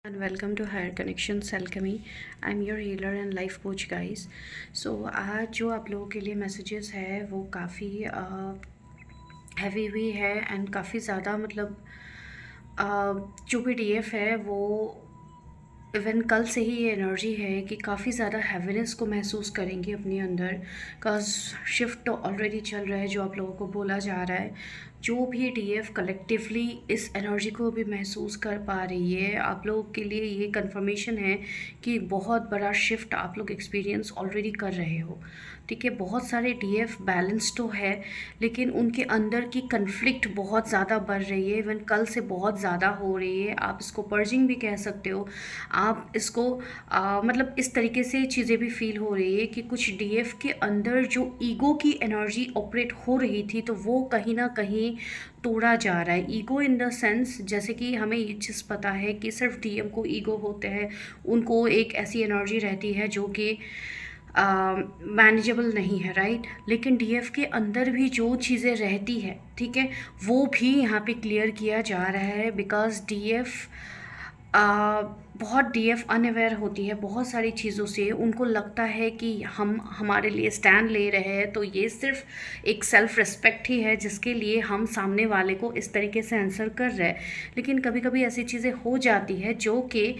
And welcome to Higher Connections Alchemy. I'm your healer and life coach guys. So आज जो आप लोगों के लिए मैसेजेस है वो काफ़ी हैवी भी है एंड काफ़ी ज़्यादा मतलब जो भी डीएफ है वो इवन कल से ही ये एनर्जी है कि काफ़ी ज़्यादा हैवीनेस को महसूस करेंगे अपने अंदर। बिकॉज शिफ्ट तो ऑलरेडी चल रहा है जो आप लोगों को बोला जा रहा है। जो भी डीएफ कलेक्टिवली इस एनर्जी को भी महसूस कर पा रही है, आप लोगों के लिए ये कंफर्मेशन है कि बहुत बड़ा शिफ्ट आप लोग एक्सपीरियंस ऑलरेडी कर रहे हो। ठीक है, बहुत सारे डीएफ बैलेंस तो है लेकिन उनके अंदर की कन्फ्लिक्ट बहुत ज़्यादा बढ़ रही है, इवन कल से बहुत ज़्यादा हो रही है। आप इसको पर्जिंग भी कह सकते हो। आप इसको मतलब इस तरीके से चीज़ें भी फील हो रही है कि कुछ डीएफ के अंदर जो ईगो की एनर्जी ऑपरेट हो रही थी तो वो कहीं ना कहीं तोड़ा जा रहा है। ईगो इन द सेंस, जैसे कि हमें ये चीज़ पता है कि सिर्फ डीएम को ईगो होते हैं, उनको एक ऐसी एनर्जी रहती है जो कि मैनेजेबल नहीं है, राइट। लेकिन डीएफ के अंदर भी जो चीज़ें रहती है, ठीक है, वो भी यहाँ पे क्लियर किया जा रहा है। बिकॉज डीएफ बहुत डीएफ अनअवेयर होती है बहुत सारी चीज़ों से। उनको लगता है कि हम हमारे लिए स्टैंड ले रहे हैं, तो ये सिर्फ एक सेल्फ रिस्पेक्ट ही है जिसके लिए हम सामने वाले को इस तरीके से आंसर कर रहे हैं। लेकिन कभी कभी ऐसी चीज़ें हो जाती है जो कि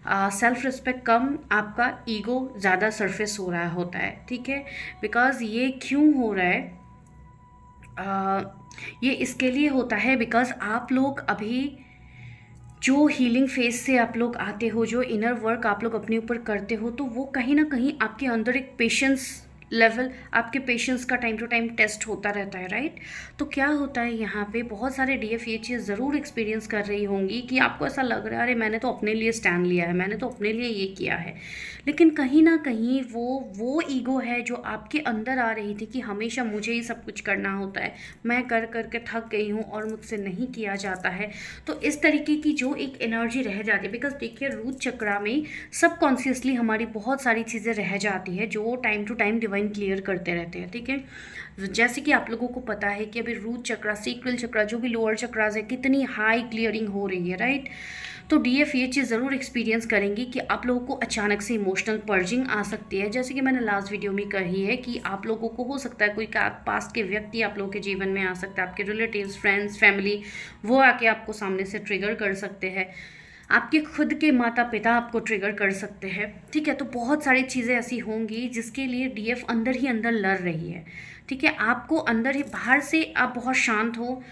सेल्फ रिस्पेक्ट कम, आपका ईगो ज़्यादा सरफेस हो रहा होता है। ठीक है, बिकॉज ये क्यों हो रहा है, ये इसके लिए होता है बिकॉज आप लोग अभी जो हीलिंग फेज से आप लोग आते हो, जो इनर वर्क आप लोग अपने ऊपर करते हो, तो वो कहीं ना कहीं आपके अंदर एक पेशेंस लेवल, आपके पेशेंस का टाइम टू टाइम टेस्ट होता रहता है, राइट। तो क्या होता है यहाँ पे, बहुत सारे डीएफ ये चीज़ ज़रूर एक्सपीरियंस कर रही होंगी कि आपको ऐसा लग रहा है अरे मैंने तो अपने लिए स्टैंड लिया है, मैंने तो अपने लिए ये किया है। लेकिन कहीं ना कहीं वो ईगो है जो आपके अंदर आ रही थी कि हमेशा मुझे ही सब कुछ करना होता है, मैं कर करके थक गई हूँ और मुझसे नहीं किया जाता है। तो इस तरीके की जो एक एनर्जी रह जाती है, बिकॉज देखिए रूट चक्रा में सबकॉन्शियसली हमारी बहुत सारी चीज़ें रह जाती है जो time to time divine clear करते रहते हैं। ठीक है, जैसे कि आप लोगों को पता है कि अभी रूट चक्रा, सीक्वल चक्रा, जो भी लोअर चक्रास है, कितनी हाई क्लियरिंग हो रही है, राइट। तो डीएफ ये चीज़ ज़रूर एक्सपीरियंस करेंगी कि आप लोगों को अचानक से इमोशनल पर्जिंग आ सकती है। जैसे कि मैंने लास्ट वीडियो में कही है कि आप लोगों को हो सकता है कोई पास्ट के व्यक्ति आप लोगों के जीवन में आ सकता है, आपके रिलेटिव्स, फ्रेंड्स, फैमिली, वो आके आपको सामने से ट्रिगर कर सकते हैं। आपके खुद के माता पिता आपको ट्रिगर कर सकते हैं। ठीक है, तो बहुत सारी चीज़ें ऐसी होंगी जिसके लिए डीएफ अंदर ही अंदर लड़ रही है। ठीक है, आपको अंदर ही, बाहर से आप बहुत शांत हो,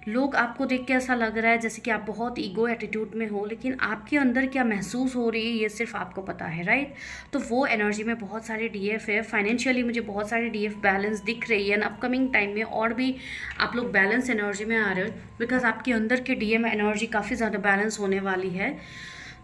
लोग आपको देख के ऐसा लग रहा है जैसे कि आप बहुत ईगो एटीट्यूड में हो, लेकिन आपके अंदर क्या महसूस हो रही है ये सिर्फ आपको पता है, राइट। तो वो एनर्जी में बहुत सारे डीएफ है। फाइनेंशियली मुझे बहुत सारे डीएफ बैलेंस दिख रही है, अपकमिंग टाइम में और भी आप लोग बैलेंस एनर्जी में आ रहे हो, बिकॉज आपके अंदर के डीएम एनर्जी काफ़ी ज़्यादा बैलेंस होने वाली है।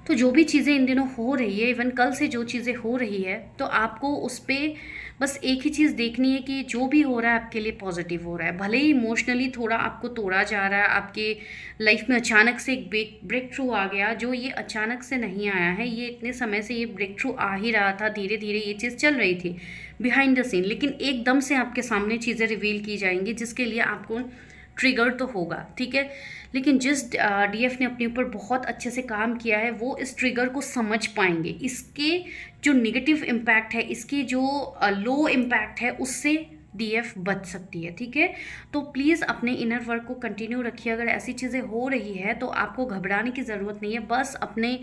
तो जो भी चीज़ें इन दिनों हो रही है, इवन कल से जो चीज़ें हो रही है, तो आपको उस पर बस एक ही चीज़ देखनी है कि जो भी हो रहा है आपके लिए पॉजिटिव हो रहा है। भले ही इमोशनली थोड़ा आपको तोड़ा जा रहा है, आपके लाइफ में अचानक से एक ब्रेक थ्रू आ गया, जो ये अचानक से नहीं आया है, ये इतने समय से ये ब्रेक थ्रू आ ही रहा था, धीरे धीरे ये चीज़ चल रही थी बिहाइंड द सीन। लेकिन एकदम से आपके सामने चीज़ें रिवील की जाएंगी जिसके लिए आपको ट्रिगर तो होगा। ठीक है, लेकिन जिस डीएफ ने अपने ऊपर बहुत अच्छे से काम किया है वो इस ट्रिगर को समझ पाएंगे, इसके जो नेगेटिव इम्पैक्ट है, इसकी जो लो इम्पैक्ट है, उससे डीएफ बच सकती है। ठीक है, तो प्लीज़ अपने इनर वर्क को कंटिन्यू रखिए। अगर ऐसी चीज़ें हो रही है तो आपको घबराने की ज़रूरत नहीं है, बस अपने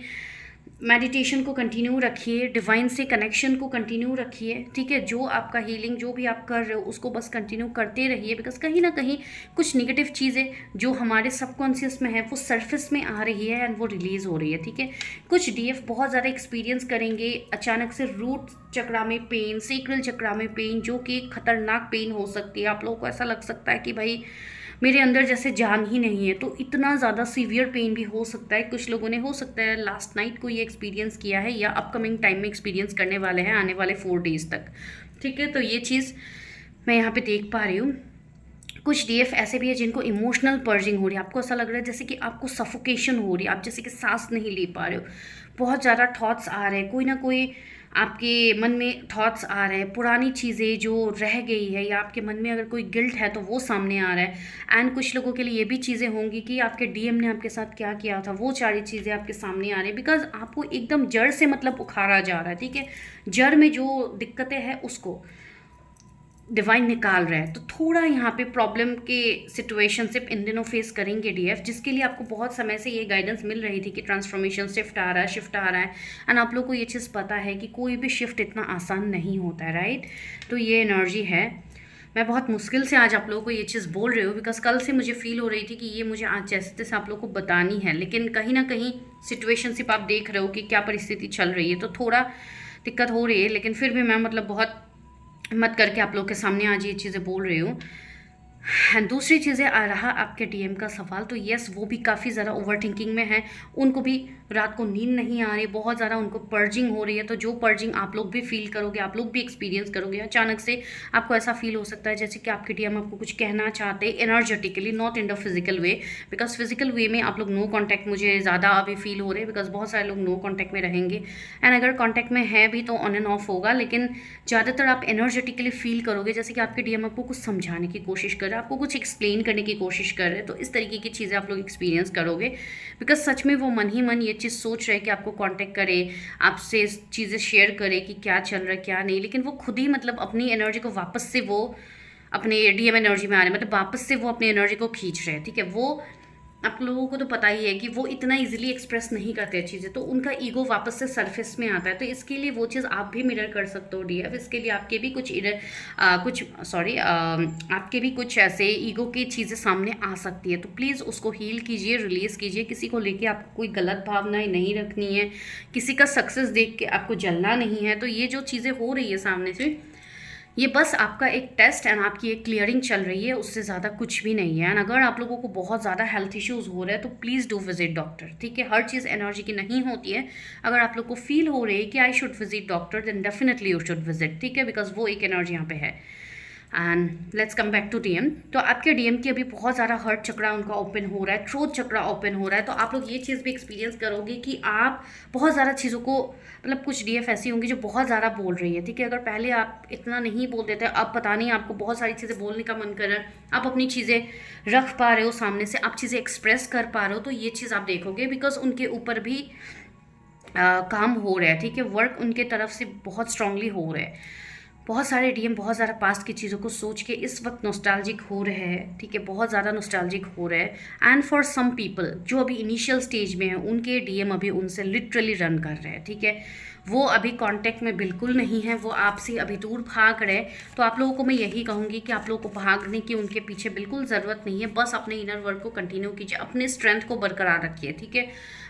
मेडिटेशन को कंटिन्यू रखिए, डिवाइन से कनेक्शन को कंटिन्यू रखिए। ठीक है, जो आपका हीलिंग जो भी आप कर रहे हो उसको बस कंटिन्यू करते रहिए, बिकॉज कहीं ना कहीं कुछ निगेटिव चीज़ें जो हमारे सबकॉन्शियस में है वो सरफेस में आ रही है एंड वो रिलीज़ हो रही है। ठीक है, कुछ डीएफ बहुत ज़्यादा एक्सपीरियंस करेंगे अचानक से रूट चक्रा में पेन, सेक्रल चक्रा में पेन, जो कि खतरनाक पेन हो सकती है। आप लोगों को ऐसा लग सकता है कि भाई मेरे अंदर जैसे जान ही नहीं है, तो इतना ज़्यादा सीवियर पेन भी हो सकता है। कुछ लोगों ने हो सकता है लास्ट नाइट को ये एक्सपीरियंस किया है या अपकमिंग टाइम में एक्सपीरियंस करने वाले हैं आने वाले 4 डेज़ तक। ठीक है, तो ये चीज़ मैं यहाँ पे देख पा रही हूँ। कुछ डीएफ ऐसे भी है जिनको इमोशनल पर्जिंग हो रही है, आपको ऐसा लग रहा है जैसे कि आपको सफोकेशन हो रही है, आप जैसे कि सांस नहीं ले पा रहे हो, बहुत ज़्यादा थॉट्स आ रहे हैं, कोई ना कोई आपके मन में थॉट्स आ रहे हैं, पुरानी चीज़ें जो रह गई है या आपके मन में अगर कोई गिल्ट है तो वो सामने आ रहा है। एंड कुछ लोगों के लिए ये भी चीज़ें होंगी कि आपके डीएम ने आपके साथ क्या किया था, वो सारी चीज़ें आपके सामने आ रही है, बिकॉज आपको एकदम जड़ से मतलब उखाड़ा जा रहा है, ठीक है, जड़ में जो दिक्कतें हैं उसको डिवाइन निकाल रहा है। तो थोड़ा यहाँ पे प्रॉब्लम के सिचुएशन सिर्फ इन दिनों फेस करेंगे डीएफ, जिसके लिए आपको बहुत समय से ये गाइडेंस मिल रही थी कि ट्रांसफॉर्मेशन शिफ्ट आ रहा है, शिफ्ट आ रहा है। एंड आप लोग को ये चीज़ पता है कि कोई भी शिफ्ट इतना आसान नहीं होता है, राइट। तो ये एनर्जी है। मैं बहुत मुश्किल से आज आप लोगों को ये चीज़ बोल रही हूँ, बिकॉज कल से मुझे फील हो रही थी कि ये मुझे आज जैसे तैसे आप लोग को बतानी है, लेकिन कहीं ना कहीं सिचुएशन सिर्फ आप देख रहे हो कि क्या परिस्थिति चल रही है, तो थोड़ा दिक्कत हो रही है। लेकिन फिर भी मैं मतलब बहुत हिम्मत करके आप लोग के सामने आज ये चीज़ें बोल रही हूँ। एंड दूसरी चीज़ें आ रहा आपके डीएम का सवाल, तो यस वो भी काफ़ी ज़्यादा ओवर थिंकिंग में है, उनको भी रात को नींद नहीं आ रही, बहुत ज़्यादा उनको पर्जिंग हो रही है। तो जो पर्जिंग आप लोग भी फील करोगे, आप लोग भी एक्सपीरियंस करोगे, अचानक से आपको ऐसा फील हो सकता है जैसे कि आपके डीएम आपको कुछ कहना चाहते हैं energetically, not in the physical way, because physical way में आप लोग नो कॉन्टैक्ट मुझे ज़्यादा अभी फील हो रहे हैं, बिकॉज बहुत सारे लोग नो कॉन्टैक्ट में रहेंगे। एंड अगर कॉन्टैक्ट में है भी तो ऑन एंड ऑफ होगा, लेकिन ज़्यादातर आप एनर्जेटिकली फील करोगे जैसे कि आपके डीएम आपको कुछ समझाने की कोशिश कर रहे हैं, आपको कुछ एक्सप्लेन करने की कोशिश कर रहे हैं। तो इस तरीके की चीज़ें आप लोग एक्सपीरियंस करोगे, बिकॉज सच में वो मन ही मन ये चीज़ सोच रहे हैं कि आपको कांटेक्ट करे, आपसे चीज़ें शेयर करे कि क्या चल रहा है क्या नहीं, लेकिन वो खुद ही मतलब अपनी एनर्जी को वापस से वो अपने डीएम एनर्जी में आ रहे हैं, मतलब वापस से वो अपनी एनर्जी को खींच रहे हैं, ठीक है। वो आप लोगों को तो पता ही है कि वो इतना इजीली एक्सप्रेस नहीं करते चीज़ें, तो उनका ईगो वापस से सरफेस में आता है। तो इसके लिए वो चीज़ आप भी मिरर कर सकते हो डीएफ, इसके लिए आपके भी कुछ आपके भी कुछ ऐसे ईगो की चीज़ें सामने आ सकती है। तो प्लीज़ उसको हील कीजिए, रिलीज़ कीजिए। किसी को लेके आपको कोई गलत भावनाएं नहीं रखनी है, किसी का सक्सेस देख के आपको जलना नहीं है। तो ये जो चीज़ें हो रही है सामने से, ये बस आपका एक टेस्ट एंड आपकी एक क्लियरिंग चल रही है, उससे ज़्यादा कुछ भी नहीं है। एंड अगर आप लोगों को बहुत ज़्यादा हेल्थ इश्यूज़ हो रहे हैं तो प्लीज़ डू विजिट डॉक्टर, ठीक है। हर चीज़ एनर्जी की नहीं होती है। अगर आप लोग को फील हो रही है कि I should visit doctor, then definitely you should visit, ठीक है, बिकॉज वो एक एनर्जी यहाँ पे है। And let's come back to DM. तो आपके डीएम की अभी बहुत ज़्यादा हर्ट चक्रा उनका ओपन हो रहा है, ट्रोथ चक्रा ओपन हो रहा है। तो आप लोग ये चीज़ भी एक्सपीरियंस करोगे कि आप बहुत ज़्यादा चीज़ों को, मतलब कुछ डीएफ ऐसी होंगी जो बहुत ज़्यादा बोल रही है, ठीक है। अगर पहले आप इतना नहीं बोलते थे, अब पता नहीं आपको बहुत सारी चीज़ें बोलने का मन कर रहा है, आप अपनी चीज़ें रख पा रहे हो सामने से, आप चीज़ें एक्सप्रेस कर पा रहे हो। तो ये चीज़ आप देखोगे, बिकॉज उनके ऊपर भी काम हो रहा है, ठीक है। वर्क उनके तरफ से बहुत स्ट्रांगली हो रहा है। बहुत सारे डीएम बहुत ज़्यादा पास्ट की चीज़ों को सोच के इस वक्त नॉस्टैल्जिक हो रहे हैं, ठीक है, बहुत ज़्यादा नॉस्टैल्जिक हो रहे हैं। एंड फॉर सम पीपल जो अभी इनिशियल स्टेज में है, उनके डीएम अभी उनसे लिटरली रन कर रहे हैं, ठीक है। वो अभी कांटेक्ट में बिल्कुल नहीं है, वो आपसे अभी दूर भाग रहे हैं। तो आप लोगों को मैं यही कहूँगी कि आप लोगों को भागने की उनके पीछे बिल्कुल ज़रूरत नहीं है। बस अपने इनर वर्क को कंटिन्यू कीजिए, अपने स्ट्रेंथ को बरकरार रखिए, ठीक है,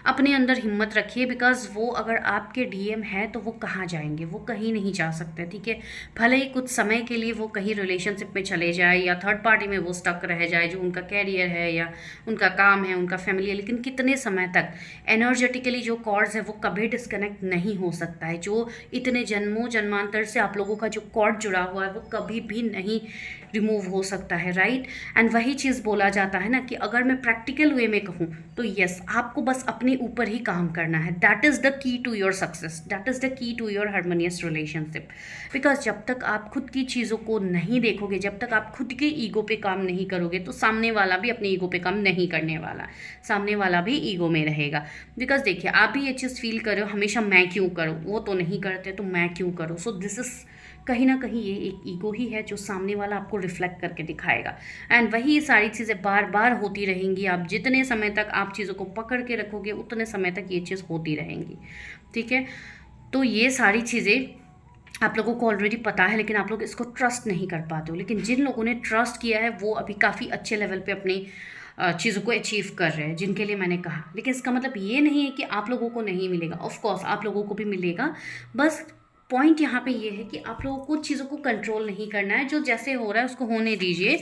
अपने अंदर हिम्मत रखिए। बिकॉज वो अगर आपके डीएम है तो वो कहाँ जाएंगे, वो कहीं नहीं जा सकते, ठीक है। भले ही कुछ समय के लिए वो कहीं रिलेशनशिप में चले जाए या थर्ड पार्टी में वो स्टक रह जाए, जो उनका कैरियर है या उनका काम है, उनका फैमिली है, लेकिन कितने समय तक एनर्जेटिकली जो कॉर्ड्स है वो कभी डिस्कनेक्ट नहीं हो सकता है। जो इतने जन्मों जन्मांतर से आप लोगों का जो कॉर्ड जुड़ा हुआ है वो कभी भी नहीं रिमूव हो सकता है, राइट। एंड वही चीज़ बोला जाता है ना कि अगर मैं प्रैक्टिकल वे में कहूँ तो यस, आपको बस अपने ऊपर ही काम करना है। That is the key to your success, that is the key to your harmonious relationship. Because जब तक आप खुद की चीज़ों को नहीं देखोगे, जब तक आप खुद के ईगो पे काम नहीं करोगे, तो सामने वाला भी अपने ईगो पे काम नहीं करने वाला, सामने वाला भी ईगो में रहेगा। बिकॉज देखिए, आप भी ये चीज़ फील कर रहे हो हमेशा, मैं क्यों करूँ, वो तो नहीं करते तो मैं क्यों करूँ। सो दिस इज़ कहीं ना कहीं ये एक ईगो ही है जो सामने वाला आपको रिफ्लेक्ट करके दिखाएगा। एंड वही सारी चीज़ें बार बार होती रहेंगी। आप जितने समय तक आप चीज़ों को पकड़ के रखोगे उतने समय तक ये चीज़ होती रहेंगी, ठीक है। तो ये सारी चीज़ें आप लोगों को ऑलरेडी पता है, लेकिन आप लोग इसको ट्रस्ट नहीं कर पाते हो। लेकिन जिन लोगों ने ट्रस्ट किया है वो अभी काफ़ी अच्छे लेवल पे अपनी चीज़ों को अचीव कर रहे हैं, जिनके लिए मैंने कहा। लेकिन इसका मतलब ये नहीं है कि आप लोगों को नहीं मिलेगा, ऑफ कोर्स आप लोगों को भी मिलेगा। बस पॉइंट यहाँ पे ये है कि आप लोगों को चीज़ों को कंट्रोल नहीं करना है, जो जैसे हो रहा है उसको होने दीजिए।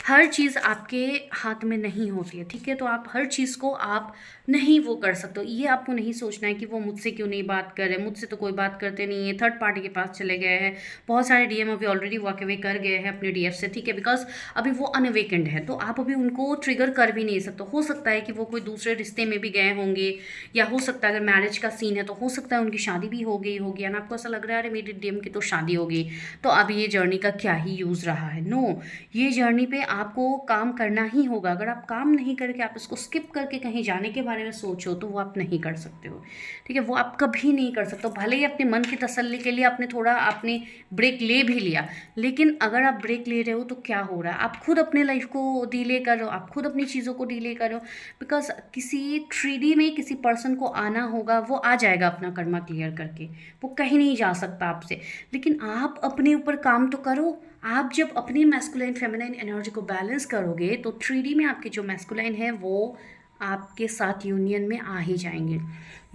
हर चीज़ आपके हाथ में नहीं होती है, ठीक है? तो आप हर चीज़ को आप नहीं वो कर सकते हो। ये आपको नहीं सोचना है कि वो मुझसे क्यों नहीं बात कर रहे, मुझसे तो कोई बात करते नहीं है, थर्ड पार्टी के पास चले गए हैं। बहुत सारे डीएम अभी ऑलरेडी वॉक अवे कर गए हैं अपने डीएफ से, ठीक है? बिकॉज अभी वो अनवेकेंड है, तो आप अभी उनको ट्रिगर कर भी नहीं सकते। हो सकता है कि वो कोई दूसरे रिश्ते में भी गए होंगे, या हो सकता है अगर मैरिज का सीन है तो हो सकता है उनकी शादी भी हो गई होगी, एंड आपको ऐसा लग रहा है अरे मेरी डीएम की तो शादी हो गई, तो अब ये जर्नी का क्या ही यूज़ रहा है। नो, ये जर्नी पे आपको काम करना ही होगा। अगर आप काम नहीं करके आप इसको स्किप करके कहीं जाने के बारे में सोचो तो वो आप नहीं कर सकते हो, ठीक है? वो आप कभी नहीं कर सकते हो। भले ही अपने मन की तसल्ली के लिए आपने ब्रेक ले भी लिया, लेकिन अगर आप ब्रेक ले रहे हो तो क्या हो रहा है? आप खुद अपने लाइफ को डिले करो, आप खुद अपनी चीज़ों को डिले करो। बिकॉज किसी 3D में किसी पर्सन को आना होगा, वो आ जाएगा अपना कर्मा क्लियर करके, वो कहीं नहीं जा सकता आपसे। लेकिन आप अपने ऊपर काम तो करो। आप जब अपनी मैस्कुलाइन फेमिनाइन एनर्जी को बैलेंस करोगे तो 3D में आपके जो मैस्कुलाइन है वो आपके साथ यूनियन में आ ही जाएंगे।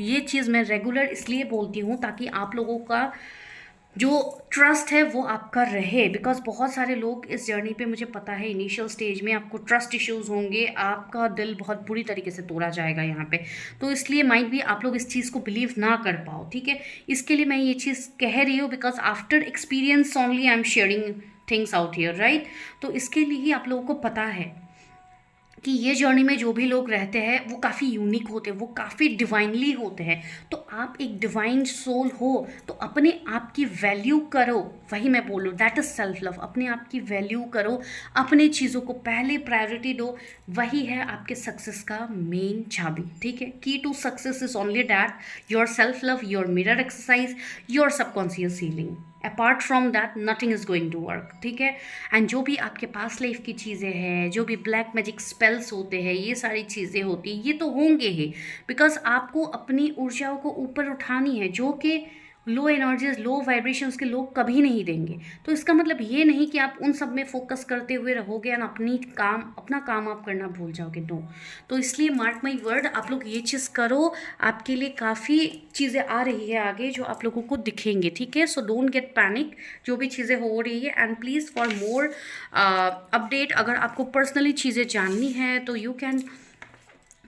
ये चीज़ मैं रेगुलर इसलिए बोलती हूँ ताकि आप लोगों का जो ट्रस्ट है वो आपका रहे। बिकॉज बहुत सारे लोग इस जर्नी पे, मुझे पता है इनिशियल स्टेज में आपको ट्रस्ट इश्यूज़ होंगे, आपका दिल बहुत बुरी तरीके से तोड़ा जाएगा यहाँ पे। तो इसलिए माइट भी आप लोग इस चीज़ को बिलीव ना कर पाओ, ठीक है? इसके लिए मैं ये चीज़ कह रही हूँ, because after experience only I am sharing things out here, right? तो इसके लिए ही आप लोगों को पता है कि ये जर्नी में जो भी लोग रहते हैं वो काफ़ी यूनिक होते हैं, वो काफ़ी डिवाइनली होते हैं। तो आप एक डिवाइन सोल हो तो अपने आप की वैल्यू करो। वही मैं बोल रही हूँ, दैट इज़ सेल्फ लव। अपने आप की वैल्यू करो, अपने चीज़ों को पहले प्रायोरिटी दो। वही है आपके सक्सेस का मेन चाबी, ठीक है? Key to success is only that your self love, your mirror exercise, your subconscious healing. Apart from that nothing is going to work, ठीक है? एंड जो भी आपके पास लाइफ की चीज़ें हैं, जो भी ब्लैक मैजिक स्पेल्स होते हैं, ये सारी चीज़ें होती हैं, ये तो होंगे ही। बिकॉज आपको अपनी ऊर्जाओं को ऊपर उठानी है, जो कि लो एनर्जीज, लो वाइब्रेशंस के लोग कभी नहीं देंगे। तो इसका मतलब ये नहीं कि आप उन सब में फोकस करते हुए रहोगे और अपना काम आप करना भूल जाओगे। नो। तो इसलिए मार्क माई वर्ड, आप लोग ये चीज़ करो, आपके लिए काफ़ी चीज़ें आ रही है आगे जो आप लोगों को दिखेंगे, ठीक है? सो डोंट गेट पैनिक, जो भी चीज़ें हो रही है। And please for more update, अगर आपको पर्सनली चीज़ें जाननी है तो you can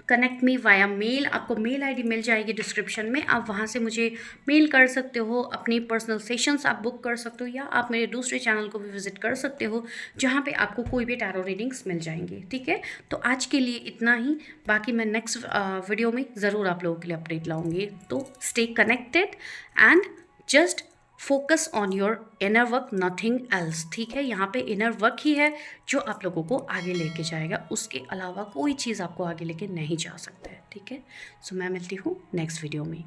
connect me via mail. आपको मेल आईडी मिल जाएगी डिस्क्रिप्शन में, आप वहाँ से मुझे मेल कर सकते हो, अपनी पर्सनल सेशंस आप बुक कर सकते हो, या आप मेरे दूसरे चैनल को भी विजिट कर सकते हो जहाँ पे आपको कोई भी टैरो रीडिंग्स मिल जाएंगी, ठीक है? तो आज के लिए इतना ही। बाकी मैं नेक्स्ट वीडियो में ज़रूर आप लोगों के लिए अपडेट लाऊंगी। तो stay connected and just focus on your inner work, nothing else, ठीक है? यहाँ पे इनर वर्क ही है जो आप लोगों को आगे लेके जाएगा, उसके अलावा कोई चीज़ आपको आगे लेके नहीं जा सकता है, ठीक है? सो मैं मिलती हूँ नेक्स्ट वीडियो में।